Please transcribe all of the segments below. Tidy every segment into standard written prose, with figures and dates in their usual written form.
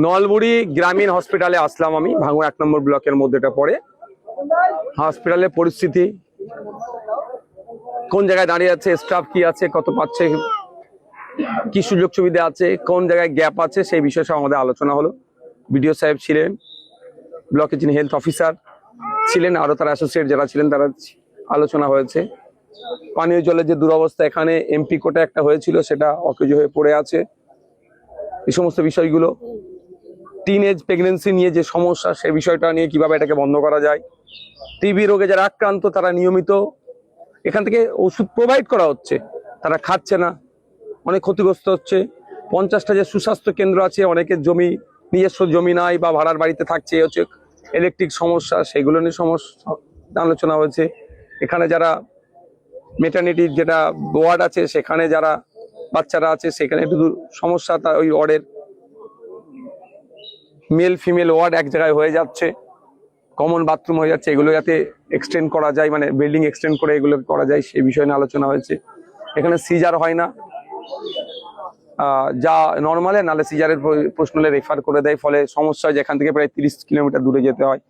নলবুড়ি গ্রামীণ হসপিটালে আসলাম আমি, ভাঙুর 1 নম্বর ব্লকের মধ্যে এটা পড়ে। হসপিটালের পরিস্থিতি কোন জায়গায় দাঁড়িয়ে আছে, স্টাফ কি আছে, কত পাচ্ছে, কি সুযোগ সুবিধা আছে, কোন জায়গায় গ্যাপ আছে, সেই বিষয়ে সব আমাদের আলোচনা হলো। বিডিও সাহেব ছিলেন, ব্লকের যিনি হেলথ অফিসার ছিলেন, আরো তারা অ্যাসোসিয়েট যারা ছিলেন, তারা আলোচনা হয়েছে। পানীয় জলের যে দুরবস্থা, এখানে এমপি কোটা একটা হয়েছিল, সেটা অকেজ হয়ে পড়ে আছে। এই সমস্ত বিষয়গুলো, টিনএজ প্রেগনেন্সি নিয়ে যে সমস্যা, সেই বিষয়টা নিয়ে কিভাবে এটাকে বন্ধ করা যায়। টিবি রোগে যারা আক্রান্ত, তারা নিয়মিত এখান থেকে ওষুধ প্রোভাইড করা হচ্ছে, তারা খাচ্ছে না, অনেক ক্ষতিগ্রস্ত হচ্ছে। 50টা যে সুস্বাস্থ্য কেন্দ্র আছে, অনেকের জমি, নিজস্ব জমি নাই বা ভাড়ার বাড়িতে থাকছে, হচ্ছে ইলেকট্রিক সমস্যা, সেগুলো নিয়ে সমস্যা আলোচনা হয়েছে। এখানে যারা মেটার্নিটির যেটা ওয়ার্ড আছে, সেখানে যারা বাচ্চারা আছে, সেখানে একটু সমস্যা, তা ওই ওয়ার্ডের মেল ফিমেল ওয়ার্ড এক জায়গায় হয়ে যাচ্ছে, কমন বাথরুম হয়ে যাচ্ছে, এগুলো যাতে এক্সটেন্ড করা যায়, মানে বিল্ডিং এক্সটেন্ড করে এগুলো করা যায়, সেই বিষয় নিয়ে আলোচনা হয়েছে। এখানে সিজার হয় না, যা নর্মালে, নালে সিজারের প্রশ্ন হলে রেফার করে দেয়, ফলে সমস্যা হয়, যেখান থেকে প্রায় 30 কিলোমিটার দূরে যেতে হয়,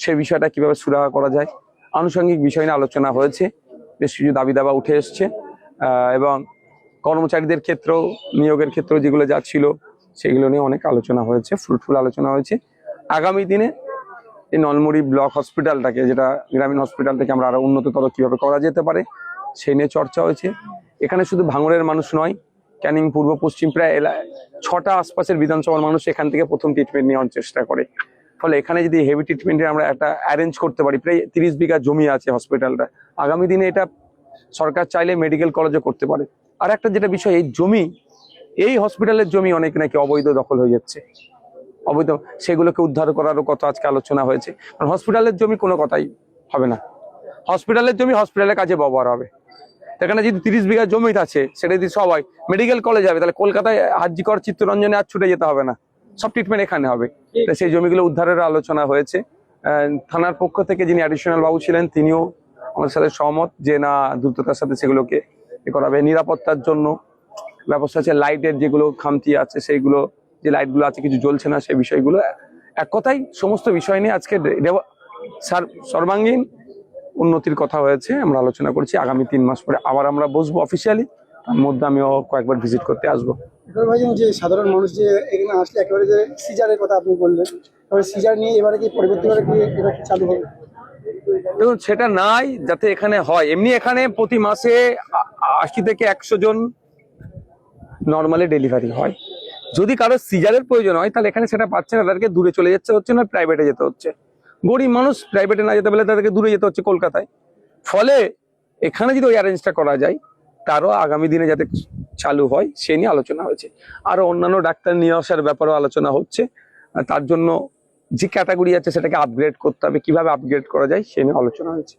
সেই বিষয়টা কিভাবে সুরাহা করা যায়, আনুষঙ্গিক বিষয় নিয়ে আলোচনা হয়েছে। বেশ কিছু দাবি দাবা উঠে এসছে, এবং কর্মচারীদের ক্ষেত্রেও, নিয়োগের ক্ষেত্রেও যেগুলো যা ছিল, সেগুলো নিয়ে অনেক আলোচনা হয়েছে, ফ্রুটফুল আলোচনা হয়েছে। আগামী দিনে এই নলমুড়ি ব্লক হসপিটালটাকে, যেটা গ্রামীণ হসপিটালটাকে আমরা আরো উন্নততর কিভাবে করা যেতে পারে, সেই নিয়ে চর্চা হয়েছে। এখানে শুধু ভাঙড়ের মানুষ নয়, ক্যানিং পূর্ব পশ্চিম প্রায় 6টা আশপাশের বিধানসভার মানুষ এখান থেকে প্রথম ট্রিটমেন্ট নেওয়ার চেষ্টা করে। ফলে এখানে যদি হেভি ট্রিটমেন্টের আমরা একটা অ্যারেঞ্জ করতে পারি, প্রায় 30 বিঘা জমি আছে হসপিটালটা, আগামী দিনে এটা সরকার চাইলে মেডিকেল কলেজও করতে পারে। আর একটা যেটা বিষয়, এই জমি, এই হসপিটালের জমি অনেক নাকি অবৈধ দখল হয়ে যাচ্ছে, অবৈধ, সেগুলোকে উদ্ধার করারও কথা আজকে আলোচনা হয়েছে। কারণ হসপিটালের জমি কোনো কথাই হবে না, হসপিটালের জমি হসপিটালের কাজে ব্যবহার হবে। এখানে যদি 30 বিঘা জমি আছে, সেটা যদি সবাই মেডিকেল কলেজ যাবে, তাহলে কলকাতায় হাজিকর চিত্তরঞ্জনে আর ছুটে যেতে হবে না, সব ট্রিটমেন্ট এখানে হবে। সেই জমিগুলো উদ্ধারের আলোচনা হয়েছে। থানার পক্ষ থেকে যিনি অ্যাডিশনাল বাবু ছিলেন, তিনিও আমাদের সাথে সহমত যে না, দ্রুততার সাথে সেগুলোকে করাবে। নিরাপত্তার জন্য ব্যবস্থা আছে, লাইটের যেগুলো খামতি আছে, সেইগুলো, যে লাইটগুলো আছে কিছু জ্বলছে না, সেই বিষয়গুলো, এক কথাই সমস্ত বিষয় নিয়ে আজকে সর্বাঙ্গীন উন্নতির কথা হয়েছে, আমরা আলোচনা করছি। আগামী 3 মাস পরে আবার আমরা বসবো অফিসিয়ালি, তার মধ্যে আমিও কয়েকবার ভিজিট করতে আসবো। ভাইজান, যে সাধারণ মানুষ যে এখানে আসলে একেবারে যে সিজারের কথা আপনি বললেন, তবে সিজার নিয়ে এবারে কি পরবর্তীবারে কি এটা চালু হবে? দেখুন, সেটা নাই যাতে এখানে হয়। এমনি এখানে প্রতি মাসে 80 থেকে 100 জন নর্মালি ডেলিভারি হয়। যদি কারো সিজারের প্রয়োজন হয়, তাহলে এখানে সেটা পাচ্ছে না, তাদেরকে দূরে চলে যাচ্ছে হচ্ছে না, প্রাইভেটে যেতে হচ্ছে। গরিব মানুষ প্রাইভেটে না যেতে পারলে তাদেরকে দূরে যেতে হচ্ছে কলকাতায়। ফলে এখানে যদি ওই অ্যারেঞ্জটা করা যায়, তারও আগামী দিনে যাতে চালু হয়, সে নিয়ে আলোচনা হয়েছে। আরো অন্যান্য ডাক্তার নিয়ে আসার ব্যাপারেও আলোচনা হচ্ছে। তার জন্য যে ক্যাটাগরি আছে, সেটাকে আপগ্রেড করতে হবে, কিভাবে আপগ্রেড করা যায়, সে নিয়ে আলোচনা হয়েছে।